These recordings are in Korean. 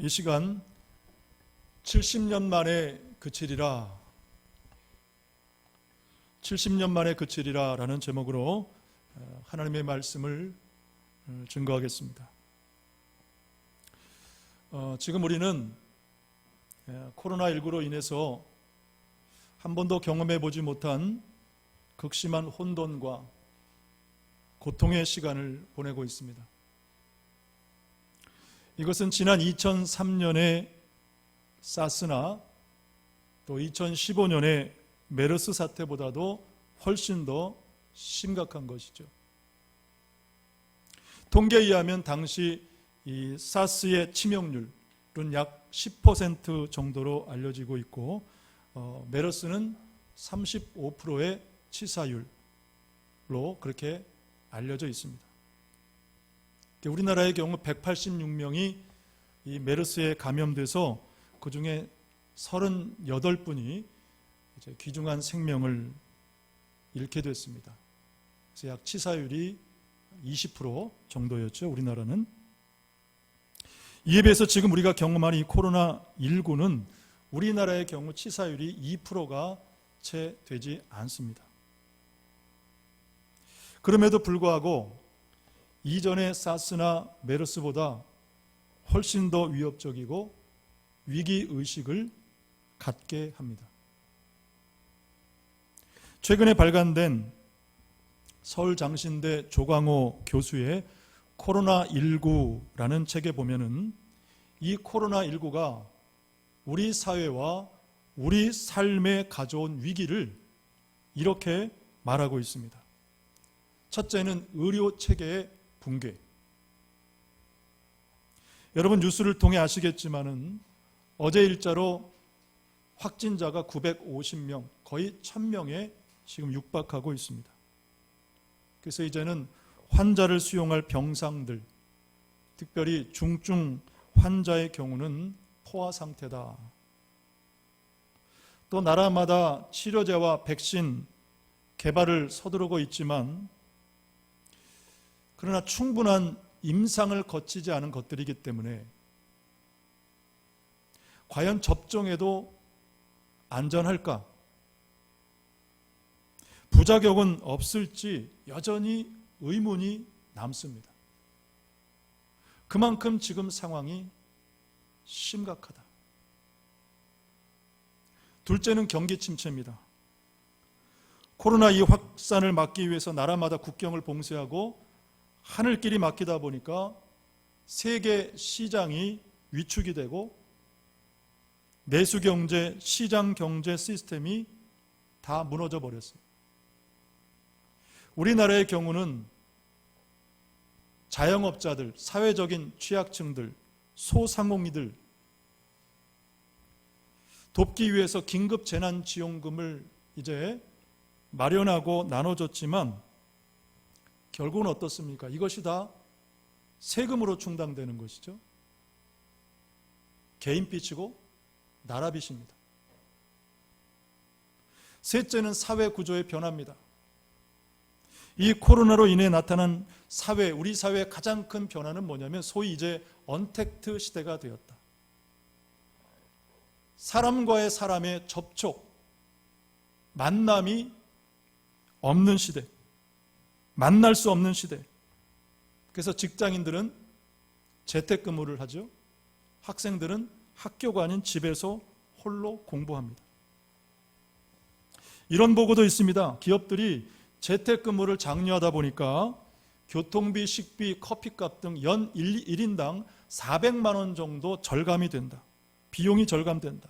이 시간 70년 만에 그치리라 70년 만에 그치리라 라는 제목으로 하나님의 말씀을 증거하겠습니다. 지금 우리는 코로나19로 인해서 한 번도 경험해 보지 못한 극심한 혼돈과 고통의 시간을 보내고 있습니다. 이것은 지난 2003년의 사스나 또 2015년의 메르스 사태보다도 훨씬 더 심각한 것이죠. 통계에 의하면 당시 이 사스의 치명률은 약 10% 정도로 알려지고 있고 메르스는 35%의 치사율로 그렇게 알려져 있습니다. 우리나라의 경우 186명이 이 메르스에 감염돼서 그 중에 38분이 이제 귀중한 생명을 잃게 됐습니다. 그래서 약 치사율이 20% 정도였죠, 우리나라는. 이에 비해서 지금 우리가 경험하는 이 코로나19는 우리나라의 경우 치사율이 2%가 채 되지 않습니다. 그럼에도 불구하고 이전의 사스나 메르스보다 훨씬 더 위협적이고 위기의식을 갖게 합니다. 최근에 발간된 서울장신대 조광호 교수의 코로나19라는 책에 보면은 이 코로나19가 우리 사회와 우리 삶에 가져온 위기를 이렇게 말하고 있습니다. 첫째는 의료 체계의 붕괴. 여러분 뉴스를 통해 아시겠지만은 어제 일자로 확진자가 950명, 거의 1000명에 지금 육박하고 있습니다. 그래서 이제는 환자를 수용할 병상들, 특별히 중증 환자의 경우는 포화 상태다. 또 나라마다 치료제와 백신 개발을 서두르고 있지만 그러나 충분한 임상을 거치지 않은 것들이기 때문에 과연 접종해도 안전할까? 부작용은 없을지 여전히 의문이 남습니다. 그만큼 지금 상황이 심각하다. 둘째는 경기 침체입니다. 코로나2 확산을 막기 위해서 나라마다 국경을 봉쇄하고 하늘길이 막히다 보니까 세계 시장이 위축이 되고 내수경제, 시장경제 시스템이 다 무너져 버렸어요. 우리나라의 경우는 자영업자들, 사회적인 취약층들, 소상공인들 돕기 위해서 긴급 재난지원금을 이제 마련하고 나눠줬지만 결국은 어떻습니까? 이것이 다 세금으로 충당되는 것이죠. 개인 빚이고 나라 빚입니다. 셋째는 사회 구조의 변화입니다. 이 코로나로 인해 나타난 우리 사회의 가장 큰 변화는 뭐냐면 소위 이제 언택트 시대가 되었다. 사람과의 사람의 접촉, 만남이 없는 시대, 만날 수 없는 시대. 그래서 직장인들은 재택근무를 하죠. 학생들은 학교가 아닌 집에서 홀로 공부합니다. 이런 보고도 있습니다. 기업들이 재택근무를 장려하다 보니까 교통비, 식비, 커피값 등 연 1인당 400만 원 정도 절감이 된다. 비용이 절감된다.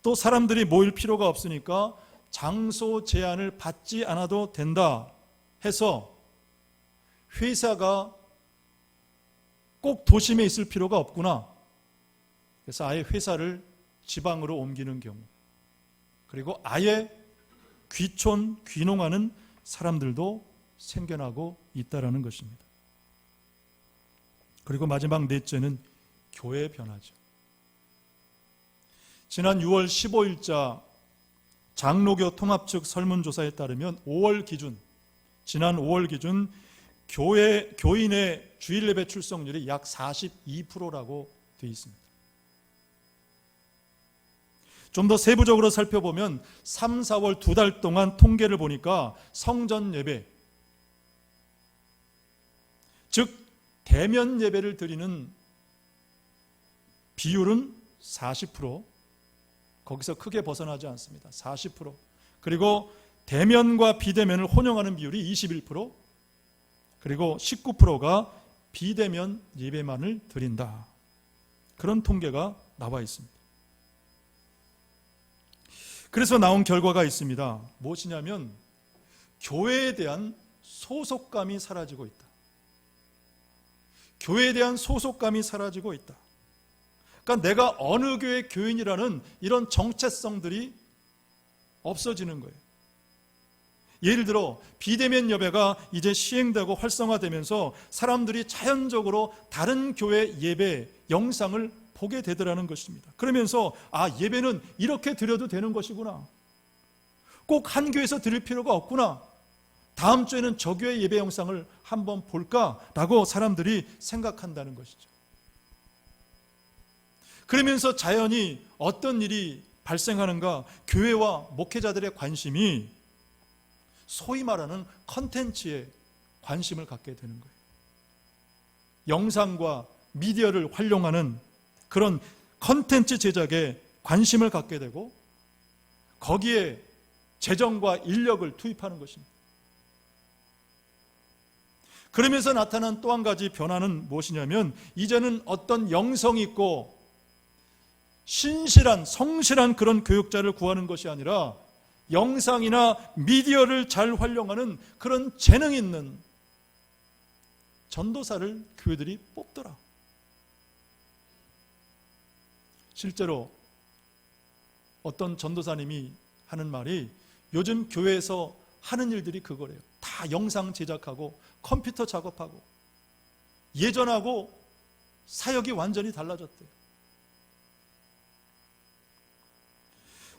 또 사람들이 모일 필요가 없으니까 장소 제한을 받지 않아도 된다 해서 회사가 꼭 도심에 있을 필요가 없구나. 그래서 아예 회사를 지방으로 옮기는 경우, 그리고 아예 귀농하는 사람들도 생겨나고 있다는 것입니다. 그리고 마지막 넷째는 교회의 변화죠. 지난 6월 15일자 장로교 통합 측 설문조사에 따르면 지난 5월 기준 교인의 주일 예배 출석률이 약 42%라고 되어 있습니다. 좀 더 세부적으로 살펴보면 3, 4월 2달 동안 통계를 보니까 성전 예배, 즉 대면 예배를 드리는 비율은 40%, 거기서 크게 벗어나지 않습니다. 40%. 그리고 대면과 비대면을 혼용하는 비율이 21%, 그리고 19%가 비대면 예배만을 드린다. 그런 통계가 나와 있습니다. 그래서 나온 결과가 있습니다. 무엇이냐면 교회에 대한 소속감이 사라지고 있다. 교회에 대한 소속감이 사라지고 있다. 그러니까 내가 어느 교회 교인이라는 이런 정체성들이 없어지는 거예요. 예를 들어 비대면 예배가 이제 시행되고 활성화되면서 사람들이 자연적으로 다른 교회 예배 영상을 보게 되더라는 것입니다. 그러면서 예배는 이렇게 드려도 되는 것이구나. 꼭 한 교회에서 드릴 필요가 없구나. 다음 주에는 저 교회 예배 영상을 한번 볼까라고 사람들이 생각한다는 것이죠. 그러면서 자연히 어떤 일이 발생하는가? 교회와 목회자들의 관심이 소위 말하는 컨텐츠에 관심을 갖게 되는 거예요. 영상과 미디어를 활용하는 그런 컨텐츠 제작에 관심을 갖게 되고 거기에 재정과 인력을 투입하는 것입니다. 그러면서 나타난 또 한 가지 변화는 무엇이냐면 이제는 어떤 영성이 있고 신실한, 성실한 그런 교육자를 구하는 것이 아니라 영상이나 미디어를 잘 활용하는 그런 재능 있는 전도사를 교회들이 뽑더라. 실제로 어떤 전도사님이 하는 말이 요즘 교회에서 하는 일들이 그거래요. 다 영상 제작하고 컴퓨터 작업하고 예전하고 사역이 완전히 달라졌대요.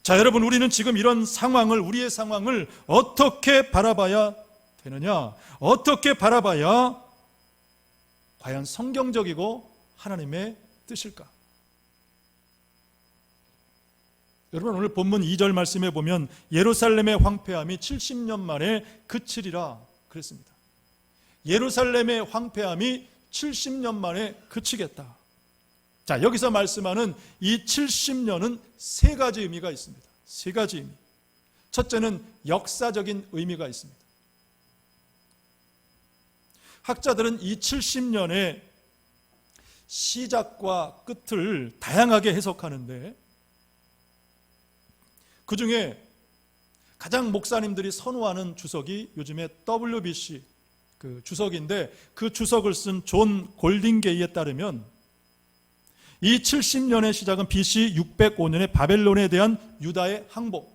자, 여러분, 우리는 지금 이런 상황을, 우리의 상황을 어떻게 바라봐야 되느냐? 어떻게 바라봐야 과연 성경적이고 하나님의 뜻일까? 여러분, 오늘 본문 2절 말씀에 보면 예루살렘의 황폐함이 70년 만에 그치리라 그랬습니다. 예루살렘의 황폐함이 70년 만에 그치겠다. 자, 여기서 말씀하는 이 70년은 세 가지 의미가 있습니다. 세 가지 의미. 첫째는 역사적인 의미가 있습니다. 학자들은 이 70년의 시작과 끝을 다양하게 해석하는데 그 중에 가장 목사님들이 선호하는 주석이 요즘에 WBC 그 주석인데 그 주석을 쓴 존 골딩게이에 따르면 이 70년의 시작은 BC 605년의 바벨론에 대한 유다의 항복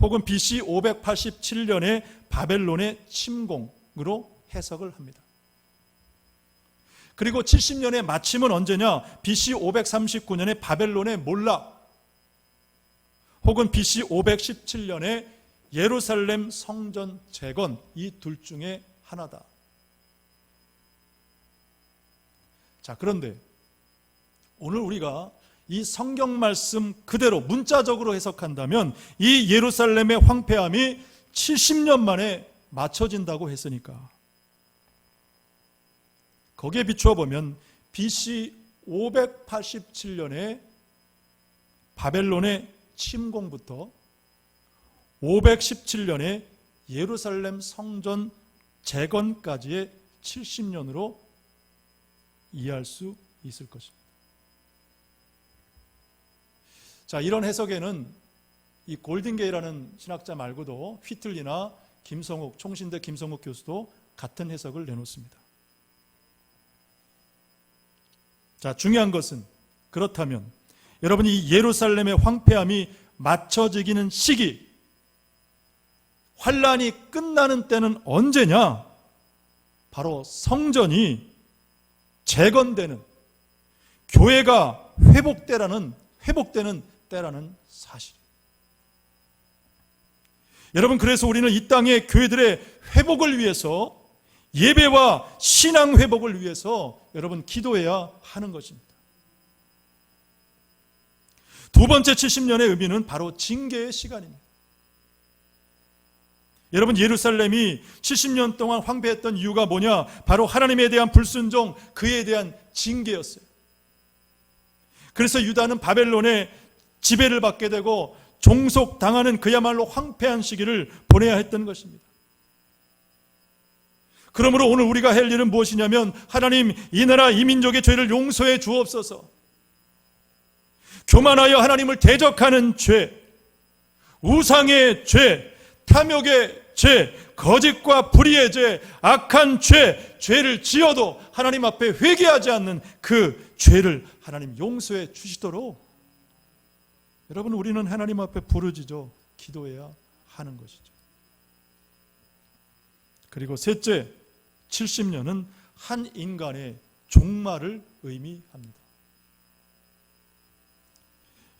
혹은 BC 587년의 바벨론의 침공으로 해석을 합니다. 그리고 70년의 마침은 언제냐? BC 539년의 바벨론의 몰락 혹은 BC 517년의 예루살렘 성전 재건, 이 둘 중에 하나다. 자, 그런데 오늘 우리가 이 성경 말씀 그대로 문자적으로 해석한다면 이 예루살렘의 황폐함이 70년 만에 맞춰진다고 했으니까 거기에 비추어 보면 BC 587년에 바벨론의 침공부터 517년에 예루살렘 성전 재건까지의 70년으로 이해할 수 있을 것입니다. 자, 이런 해석에는 이 골딩게이라는 신학자 말고도 휘틀리나 김성욱, 총신대 김성욱 교수도 같은 해석을 내놓습니다. 자, 중요한 것은 그렇다면 여러분이 이 예루살렘의 황폐함이 맞춰지기는 시기, 환란이 끝나는 때는 언제냐? 바로 성전이 재건되는, 교회가 회복되는 때라는 사실. 여러분, 그래서 우리는 이 땅의 교회들의 회복을 위해서 예배와 신앙 회복을 위해서 여러분 기도해야 하는 것입니다. 두 번째 70년의 의미는 바로 징계의 시간입니다. 여러분, 예루살렘이 70년 동안 황폐했던 이유가 뭐냐? 바로 하나님에 대한 불순종, 그에 대한 징계였어요. 그래서 유다는 바벨론의 지배를 받게 되고 종속당하는 그야말로 황폐한 시기를 보내야 했던 것입니다. 그러므로 오늘 우리가 할 일은 무엇이냐면, 하나님, 이 나라 이 민족의 죄를 용서해 주옵소서. 교만하여 하나님을 대적하는 죄, 우상의 죄, 탐욕의 죄, 거짓과 불의의 죄, 악한 죄, 죄를 지어도 하나님 앞에 회개하지 않는 그 죄를 하나님 용서해 주시도록 여러분, 우리는 하나님 앞에 부르짖어 기도해야 하는 것이죠. 그리고 셋째, 70년은 한 인간의 종말을 의미합니다.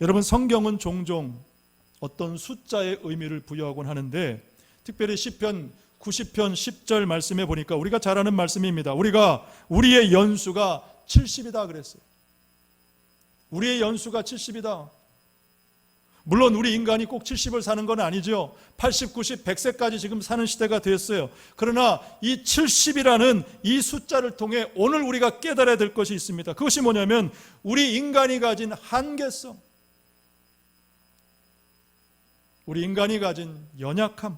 여러분, 성경은 종종 어떤 숫자의 의미를 부여하곤 하는데, 특별히 시편 90편 10절 말씀에 보니까 우리가 잘 아는 말씀입니다. 우리의 연수가 70이다 그랬어요. 우리의 연수가 70이다. 물론 우리 인간이 꼭 70을 사는 건 아니죠. 80, 90, 100세까지 지금 사는 시대가 됐어요. 그러나 이 70이라는 이 숫자를 통해 오늘 우리가 깨달아야 될 것이 있습니다. 그것이 뭐냐면, 우리 인간이 가진 한계성, 우리 인간이 가진 연약함,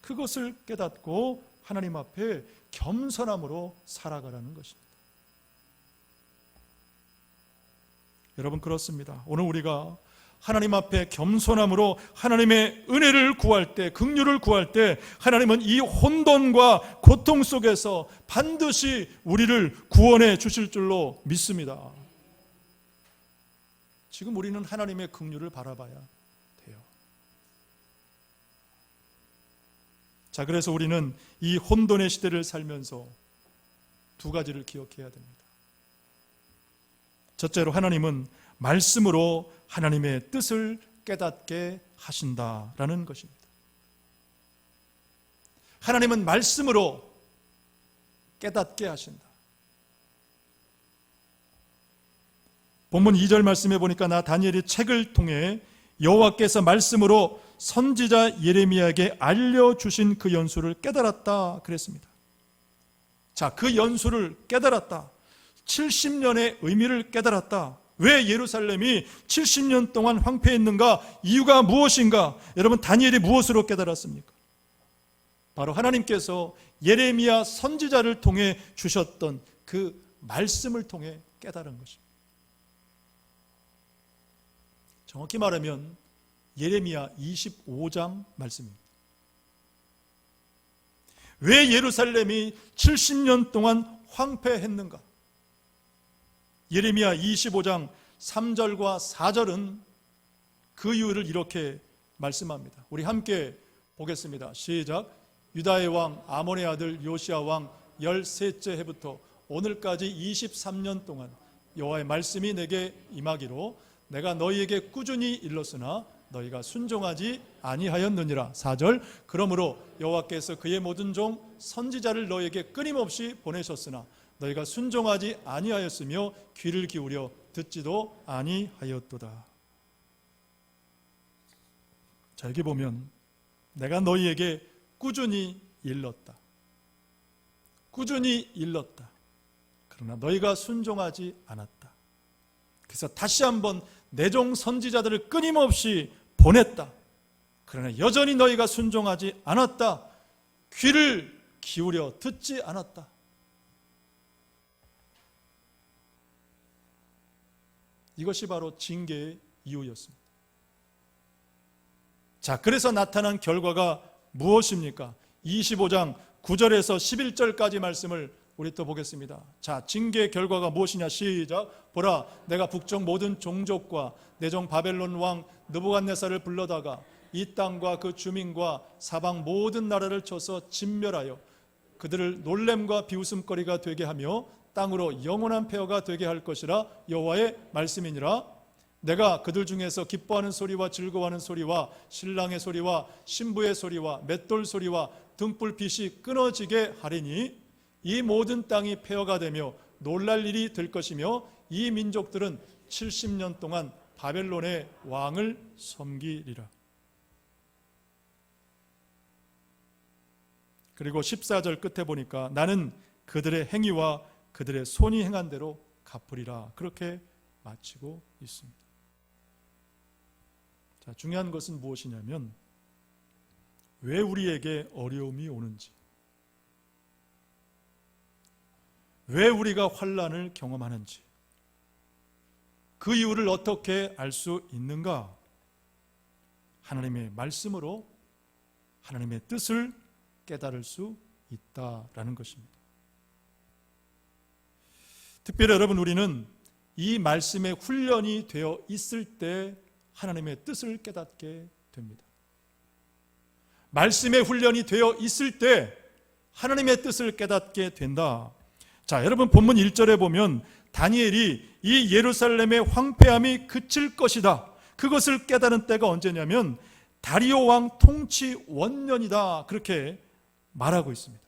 그것을 깨닫고 하나님 앞에 겸손함으로 살아가라는 것입니다. 여러분, 그렇습니다. 오늘 우리가 하나님 앞에 겸손함으로 하나님의 은혜를 구할 때, 긍휼을 구할 때, 하나님은 이 혼돈과 고통 속에서 반드시 우리를 구원해 주실 줄로 믿습니다. 지금 우리는 하나님의 긍휼을 바라봐야 돼요. 자, 그래서 우리는 이 혼돈의 시대를 살면서 두 가지를 기억해야 됩니다. 첫째로, 하나님은 말씀으로 하나님의 뜻을 깨닫게 하신다라는 것입니다. 하나님은 말씀으로 깨닫게 하신다. 본문 2절 말씀해 보니까, 나 다니엘이 책을 통해 여호와께서 말씀으로 선지자 예레미야에게 알려주신 그 연수를 깨달았다 그랬습니다. 자, 그 연수를 깨달았다. 70년의 의미를 깨달았다. 왜 예루살렘이 70년 동안 황폐했는가? 이유가 무엇인가? 여러분, 다니엘이 무엇으로 깨달았습니까? 바로 하나님께서 예레미야 선지자를 통해 주셨던 그 말씀을 통해 깨달은 것입니다. 정확히 말하면 예레미야 25장 말씀입니다. 왜 예루살렘이 70년 동안 황폐했는가? 예레미야 25장 3절과 4절은 그 이유를 이렇게 말씀합니다. 우리 함께 보겠습니다. 시작. 유다의 왕 아몬의 아들 요시야 왕 13째 해부터 오늘까지 23년 동안 여호와의 말씀이 내게 임하기로 내가 너희에게 꾸준히 일렀으나 너희가 순종하지 아니하였느니라. 4절. 그러므로 여호와께서 그의 모든 종 선지자를 너희에게 끊임없이 보내셨으나 너희가 순종하지 아니하였으며 귀를 기울여 듣지도 아니하였도다. 자, 여기 보면 내가 너희에게 꾸준히 일렀다. 꾸준히 일렀다. 그러나 너희가 순종하지 않았다. 그래서 다시 한번 내 종 선지자들을 끊임없이 보냈다. 그러나 여전히 너희가 순종하지 않았다. 귀를 기울여 듣지 않았다. 이것이 바로 징계의 이유였습니다. 자, 그래서 나타난 결과가 무엇입니까? 25장 9절에서 11절까지 말씀을 우리 또 보겠습니다. 자, 징계의 결과가 무엇이냐? 시작. 보라, 내가 북쪽 모든 종족과 내 종 바벨론 왕 느부갓네살을 불러다가 이 땅과 그 주민과 사방 모든 나라를 쳐서 진멸하여 그들을 놀램과 비웃음거리가 되게 하며 땅으로 영원한 폐허가 되게 할 것이라 여호와의 말씀이니라. 내가 그들 중에서 기뻐하는 소리와 즐거워하는 소리와 신랑의 소리와 신부의 소리와 맷돌 소리와 등불빛이 끊어지게 하리니 이 모든 땅이 폐허가 되며 놀랄 일이 될 것이며 이 민족들은 70년 동안 바벨론의 왕을 섬기리라. 그리고 14절 끝에 보니까 나는 그들의 행위와 그들의 손이 행한 대로 갚으리라. 그렇게 마치고 있습니다. 자, 중요한 것은 무엇이냐면 왜 우리에게 어려움이 오는지, 왜 우리가 환난을 경험하는지, 그 이유를 어떻게 알 수 있는가? 하나님의 말씀으로 하나님의 뜻을 깨달을 수 있다라는 것입니다. 특별히 여러분, 우리는 이 말씀에 훈련이 되어 있을 때 하나님의 뜻을 깨닫게 됩니다. 말씀에 훈련이 되어 있을 때 하나님의 뜻을 깨닫게 된다. 자, 여러분 본문 1절에 보면 다니엘이 이 예루살렘의 황폐함이 그칠 것이다, 그것을 깨달은 때가 언제냐면 다리오 왕 통치 원년이다, 그렇게 말하고 있습니다.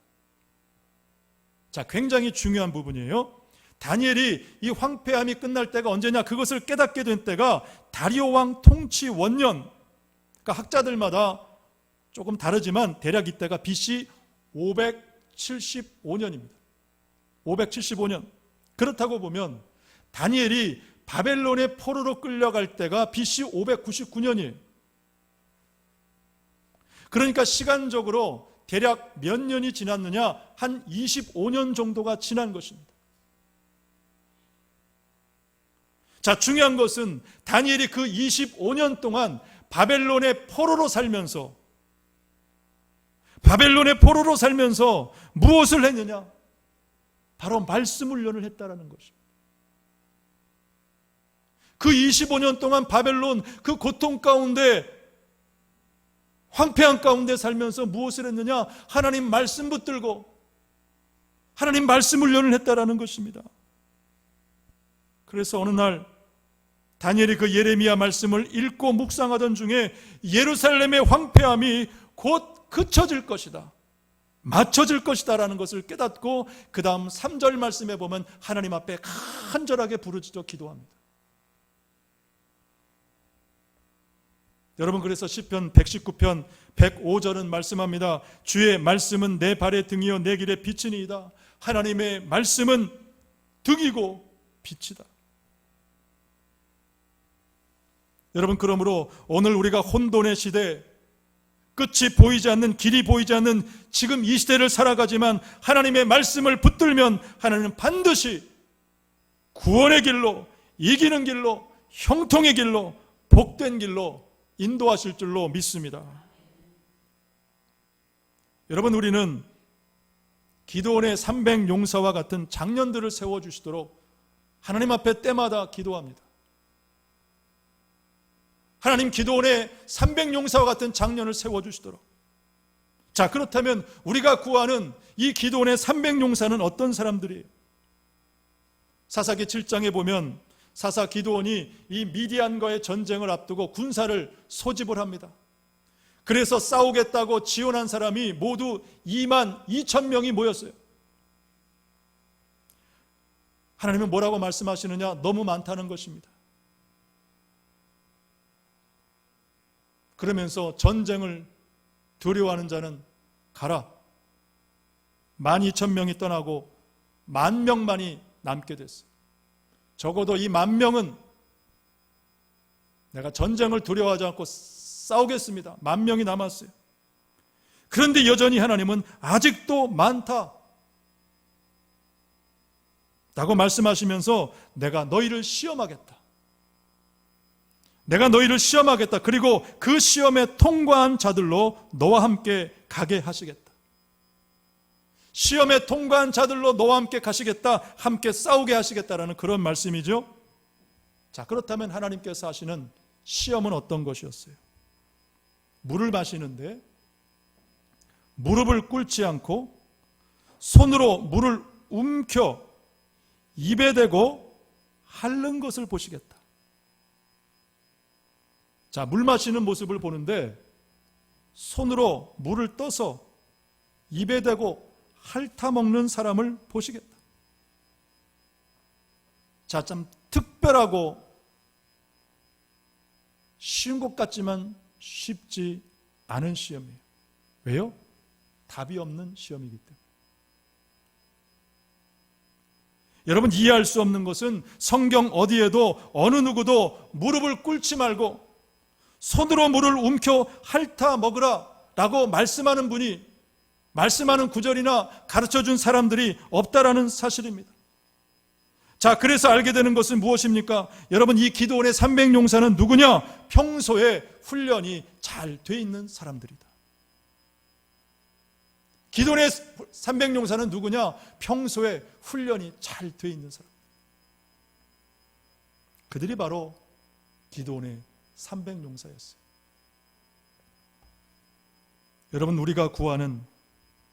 자, 굉장히 중요한 부분이에요. 다니엘이 이 황폐함이 끝날 때가 언제냐, 그것을 깨닫게 된 때가 다리오 왕 통치 원년. 그러니까 학자들마다 조금 다르지만 대략 이때가 BC 575년입니다. 575년. 그렇다고 보면 다니엘이 바벨론의 포로로 끌려갈 때가 BC 599년이에요. 그러니까 시간적으로 대략 몇 년이 지났느냐? 한 25년 정도가 지난 것입니다. 자, 중요한 것은 다니엘이 그 25년 동안 바벨론의 포로로 살면서 무엇을 했느냐? 바로 말씀 훈련을 했다라는 것입니다. 그 25년 동안 바벨론 그 고통 가운데, 황폐한 가운데 살면서 무엇을 했느냐? 하나님 말씀 붙들고 하나님 말씀 훈련을 했다라는 것입니다. 그래서 어느 날 다니엘이 그 예레미야 말씀을 읽고 묵상하던 중에 예루살렘의 황폐함이 곧 그쳐질 것이다, 맞춰질 것이다 라는 것을 깨닫고 그 다음 3절 말씀에 보면 하나님 앞에 간절하게 부르짖어 기도합니다. 여러분, 그래서 시편 119편 105절은 말씀합니다. 주의 말씀은 내 발의 등이요 내 길의 빛이니이다. 하나님의 말씀은 등이고 빛이다. 여러분, 그러므로 오늘 우리가 혼돈의 시대, 끝이 보이지 않는, 길이 보이지 않는 지금 이 시대를 살아가지만 하나님의 말씀을 붙들면 하나님은 반드시 구원의 길로, 이기는 길로, 형통의 길로, 복된 길로 인도하실 줄로 믿습니다. 여러분, 우리는 기드온의 300용사와 같은 장년들을 세워주시도록 하나님 앞에 때마다 기도합니다. 하나님, 기드온의 300용사와 같은 장년을 세워주시도록. 자, 그렇다면 우리가 구하는 이 기드온의 300용사는 어떤 사람들이에요? 사사기 7장에 보면 사사 기드온이 이 미디안과의 전쟁을 앞두고 군사를 소집을 합니다. 그래서 싸우겠다고 지원한 사람이 모두 2만 2천 명이 모였어요. 하나님은 뭐라고 말씀하시느냐? 너무 많다는 것입니다. 그러면서 전쟁을 두려워하는 자는 가라. 12,000명이 떠나고 10,000명만이 남게 됐어요. 적어도 이 10,000명은 내가 전쟁을 두려워하지 않고 싸우겠습니다. 10,000명이 남았어요. 그런데 여전히 하나님은 아직도 많다 라고 말씀하시면서 내가 너희를 시험하겠다. 내가 너희를 시험하겠다. 그리고 그 시험에 통과한 자들로 너와 함께 가게 하시겠다. 시험에 통과한 자들로 너와 함께 가시겠다. 함께 싸우게 하시겠다라는 그런 말씀이죠. 자, 그렇다면 하나님께서 하시는 시험은 어떤 것이었어요? 물을 마시는데 무릎을 꿇지 않고 손으로 물을 움켜 입에 대고 핥는 것을 보시겠다. 자, 물 마시는 모습을 보는데 손으로 물을 떠서 입에 대고 핥아먹는 사람을 보시겠다. 자, 참 특별하고 쉬운 것 같지만 쉽지 않은 시험이에요. 왜요? 답이 없는 시험이기 때문에. 여러분, 이해할 수 없는 것은 성경 어디에도 어느 누구도 무릎을 꿇지 말고 손으로 물을 움켜 핥아 먹으라 라고 말씀하는 분이, 말씀하는 구절이나 가르쳐준 사람들이 없다라는 사실입니다. 자, 그래서 알게 되는 것은 무엇입니까? 여러분, 이 기도원의 300용사는 누구냐? 평소에 훈련이 잘 돼 있는 사람들이다. 기도원의 300용사는 누구냐? 평소에 훈련이 잘 돼 있는 사람. 그들이 바로 기도원의 300용사였어요. 여러분, 우리가 구하는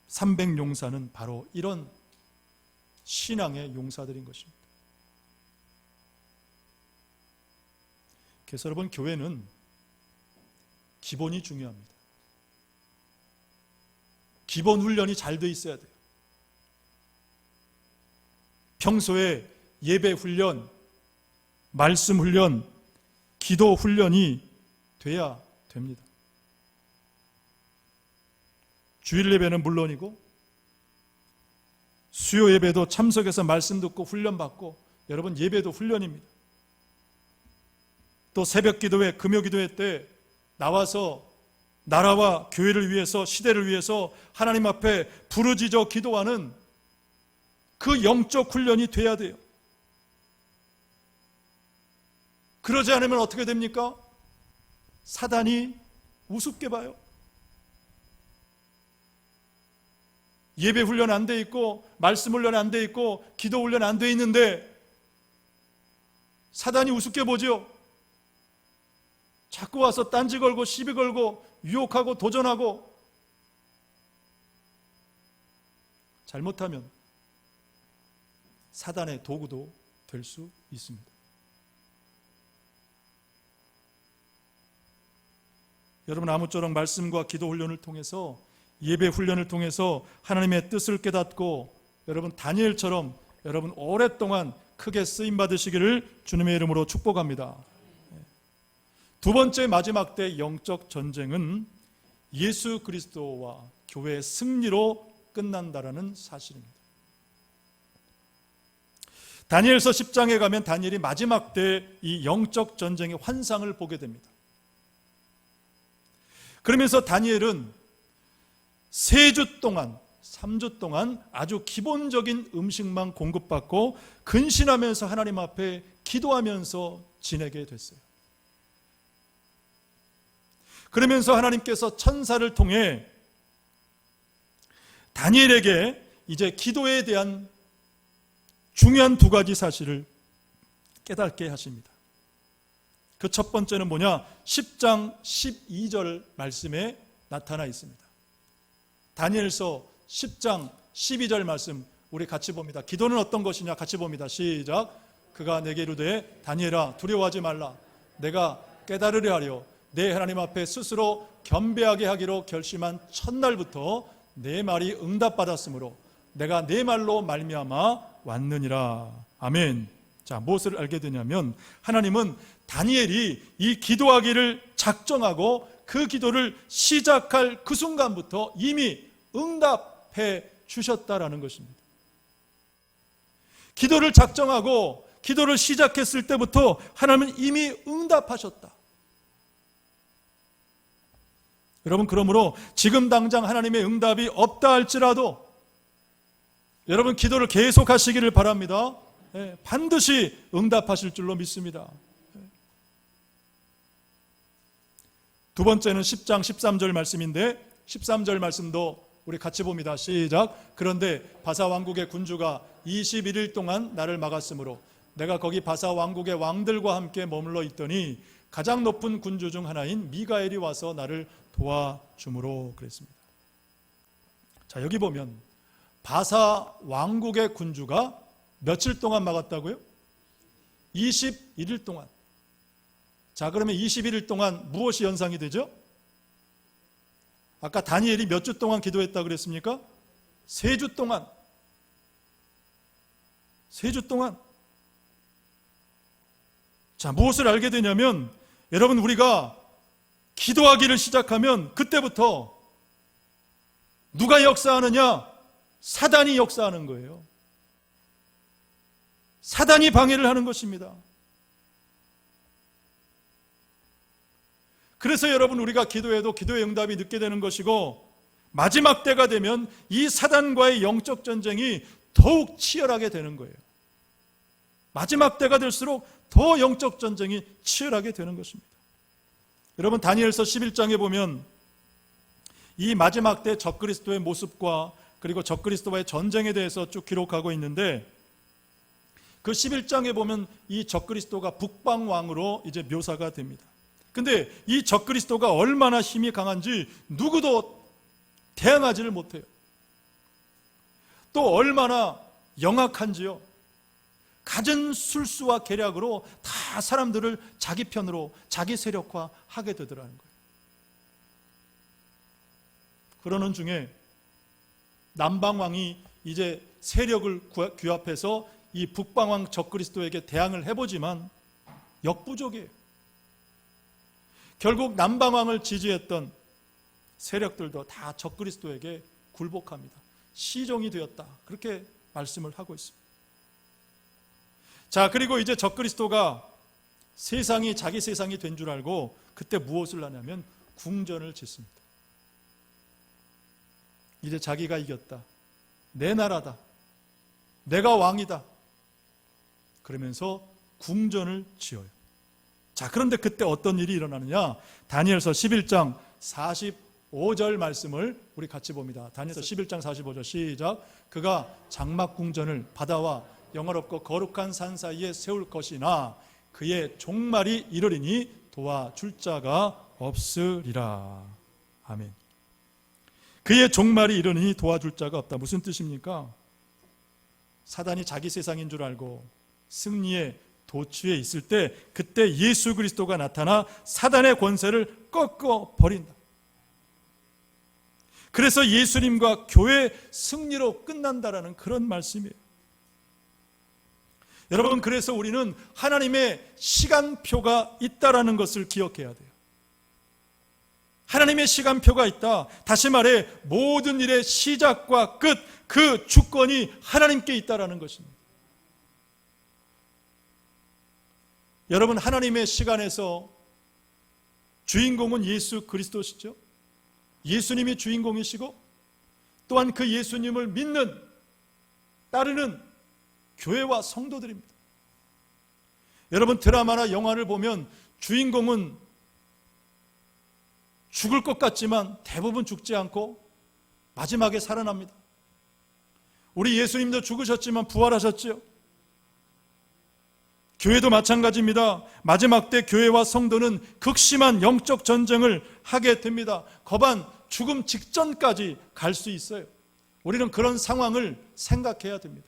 300용사는 바로 이런 신앙의 용사들인 것입니다. 그래서 여러분, 교회는 기본이 중요합니다. 기본 훈련이 잘 돼 있어야 돼요. 평소에 예배 훈련, 말씀 훈련, 기도 훈련이 돼야 됩니다. 주일 예배는 물론이고 수요 예배도 참석해서 말씀 듣고 훈련 받고, 여러분, 예배도 훈련입니다. 또 새벽 기도회, 금요 기도회 때 나와서 나라와 교회를 위해서, 시대를 위해서 하나님 앞에 부르짖어 기도하는 그 영적 훈련이 돼야 돼요. 그러지 않으면 어떻게 됩니까? 사단이 우습게 봐요. 예배 훈련 안 돼 있고, 말씀 훈련 안 돼 있고, 기도 훈련 안 돼 있는데 사단이 우습게 보죠. 자꾸 와서 딴지 걸고 시비 걸고 유혹하고 도전하고, 잘못하면 사단의 도구도 될 수 있습니다. 여러분, 아무쪼록 말씀과 기도 훈련을 통해서, 예배 훈련을 통해서 하나님의 뜻을 깨닫고, 여러분 다니엘처럼 여러분 오랫동안 크게 쓰임 받으시기를 주님의 이름으로 축복합니다. 두 번째, 마지막 때 영적 전쟁은 예수 그리스도와 교회의 승리로 끝난다라는 사실입니다. 다니엘서 10장에 가면 다니엘이 마지막 때 이 영적 전쟁의 환상을 보게 됩니다. 그러면서 다니엘은 3주 동안, 3주 동안 아주 기본적인 음식만 공급받고 근신하면서 하나님 앞에 기도하면서 지내게 됐어요. 그러면서 하나님께서 천사를 통해 다니엘에게 이제 기도에 대한 중요한 2가지 사실을 깨닫게 하십니다. 그 첫 번째는 뭐냐? 10장 12절 말씀에 나타나 있습니다. 다니엘서 10장 12절 말씀 우리 같이 봅니다. 기도는 어떤 것이냐? 같이 봅니다. 시작. 그가 내게 이르되 다니엘아 두려워하지 말라. 내가 깨달으려 하려 내 하나님 앞에 스스로 겸비하게 하기로 결심한 첫날부터 내 말이 응답받았으므로 내가 내 말로 말미암아 왔느니라. 아멘. 자, 무엇을 알게 되냐면 하나님은 다니엘이 이 기도하기를 작정하고 그 기도를 시작할 그 순간부터 이미 응답해 주셨다라는 것입니다. 기도를 작정하고 기도를 시작했을 때부터 하나님은 이미 응답하셨다. 여러분, 그러므로 지금 당장 하나님의 응답이 없다 할지라도 여러분 기도를 계속하시기를 바랍니다. 반드시 응답하실 줄로 믿습니다. 두 번째는 10장 13절 말씀인데 13절 말씀도 우리 같이 봅니다. 시작. 그런데 바사 왕국의 군주가 21일 동안 나를 막았으므로 내가 거기 바사 왕국의 왕들과 함께 머물러 있더니 가장 높은 군주 중 하나인 미가엘이 와서 나를 도와주므로 그랬습니다. 자, 여기 보면 바사 왕국의 군주가 며칠 동안 막았다고요? 21일 동안. 자, 그러면 21일 동안 무엇이 연상이 되죠? 아까 다니엘이 몇 주 동안 기도했다 그랬습니까? 3주 동안. 3주 동안. 자, 무엇을 알게 되냐면, 여러분, 우리가 기도하기를 시작하면 그때부터 누가 역사하느냐? 사단이 역사하는 거예요. 사단이 방해를 하는 것입니다. 그래서 여러분, 우리가 기도해도 기도의 응답이 늦게 되는 것이고, 마지막 때가 되면 이 사단과의 영적 전쟁이 더욱 치열하게 되는 거예요. 마지막 때가 될수록 더 영적 전쟁이 치열하게 되는 것입니다. 여러분, 다니엘서 11장에 보면 이 마지막 때 적그리스도의 모습과 그리고 적그리스도와의 전쟁에 대해서 쭉 기록하고 있는데, 그 11장에 보면 이 적그리스도가 북방왕으로 이제 묘사가 됩니다. 근데 이 적그리스도가 얼마나 힘이 강한지 누구도 대항하지를 못해요. 또 얼마나 영악한지요. 갖은 술수와 계략으로 다 사람들을 자기 편으로 자기 세력화하게 되더라는 거예요. 그러는 중에 남방왕이 이제 세력을 규합해서 이 북방왕 적그리스도에게 대항을 해보지만 역부족이에요. 결국 남방왕을 지지했던 세력들도 다 적그리스도에게 굴복합니다. 시종이 되었다. 그렇게 말씀을 하고 있습니다. 자, 그리고 이제 적그리스도가 세상이 자기 세상이 된 줄 알고 그때 무엇을 하냐면 궁전을 짓습니다. 이제 자기가 이겼다. 내 나라다. 내가 왕이다. 그러면서 궁전을 지어요. 자, 그런데 그때 어떤 일이 일어나느냐? 다니엘서 11장 45절 말씀을 우리 같이 봅니다. 다니엘서 11장 45절 시작. 그가 장막궁전을 바다와 영화롭고 거룩한 산 사이에 세울 것이나 그의 종말이 이르리니 도와줄 자가 없으리라. 아멘. 그의 종말이 이르니 도와줄 자가 없다. 무슨 뜻입니까? 사단이 자기 세상인 줄 알고 승리의 도취에 있을 때 그때 예수 그리스도가 나타나 사단의 권세를 꺾어 버린다. 그래서 예수님과 교회의 승리로 끝난다라는 그런 말씀이에요. 여러분, 그래서 우리는 하나님의 시간표가 있다라는 것을 기억해야 돼요. 하나님의 시간표가 있다. 다시 말해 모든 일의 시작과 끝, 그 주권이 하나님께 있다라는 것입니다. 여러분, 하나님의 시간에서 주인공은 예수 그리스도시죠. 예수님이 주인공이시고 또한 그 예수님을 믿는, 따르는 교회와 성도들입니다. 여러분, 드라마나 영화를 보면 주인공은 죽을 것 같지만 대부분 죽지 않고 마지막에 살아납니다. 우리 예수님도 죽으셨지만 부활하셨죠. 교회도 마찬가지입니다. 마지막 때 교회와 성도는 극심한 영적 전쟁을 하게 됩니다. 거반 죽음 직전까지 갈 수 있어요. 우리는 그런 상황을 생각해야 됩니다.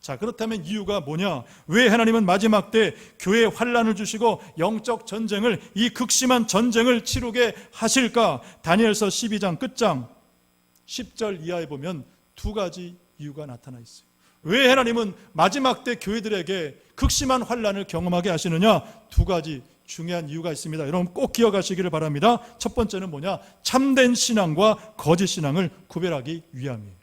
자, 그렇다면 이유가 뭐냐? 왜 하나님은 마지막 때 교회에 환난을 주시고 영적 전쟁을, 이 극심한 전쟁을 치르게 하실까? 다니엘서 12장 끝장 10절 이하에 보면 두 가지 이유가 나타나 있어요. 왜 하나님은 마지막 때 교회들에게 극심한 환난을 경험하게 하시느냐? 두 가지 중요한 이유가 있습니다. 여러분 꼭 기억하시기를 바랍니다. 첫 번째는 뭐냐? 참된 신앙과 거짓 신앙을 구별하기 위함이에요.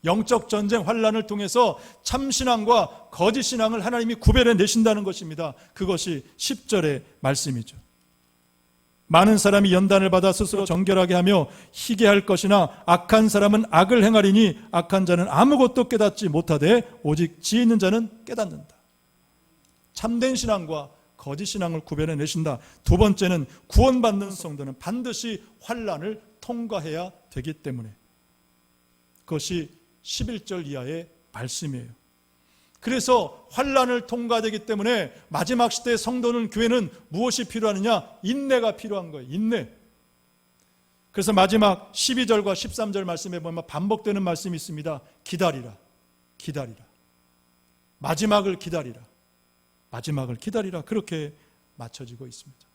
영적 전쟁 환난을 통해서 참신앙과 거짓 신앙을 하나님이 구별해 내신다는 것입니다. 그것이 10절의 말씀이죠. 많은 사람이 연단을 받아 스스로 정결하게 하며 희게 할 것이나 악한 사람은 악을 행하리니 악한 자는 아무것도 깨닫지 못하되 오직 지혜 있는 자는 깨닫는다. 참된 신앙과 거짓 신앙을 구별해 내신다. 두 번째는 구원받는 성도는 반드시 환난을 통과해야 되기 때문에, 그것이 11절 이하의 말씀이에요. 그래서 환난을 통과되기 때문에 마지막 시대의 성도는, 교회는 무엇이 필요하느냐? 인내가 필요한 거예요. 인내. 그래서 마지막 12절과 13절 말씀에 보면 반복되는 말씀이 있습니다. 기다리라. 기다리라. 마지막을 기다리라. 마지막을 기다리라. 그렇게 맞춰지고 있습니다.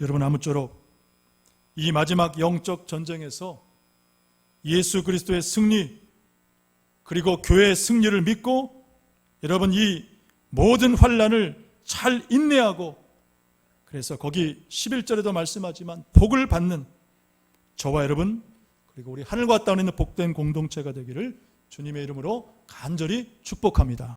여러분, 아무쪼록 이 마지막 영적 전쟁에서 예수 그리스도의 승리, 그리고 교회의 승리를 믿고 여러분 이 모든 환난을 잘 인내하고, 그래서 거기 11절에도 말씀하지만 복을 받는 저와 여러분, 그리고 우리 하늘과 땅에 있는 복된 공동체가 되기를 주님의 이름으로 간절히 축복합니다.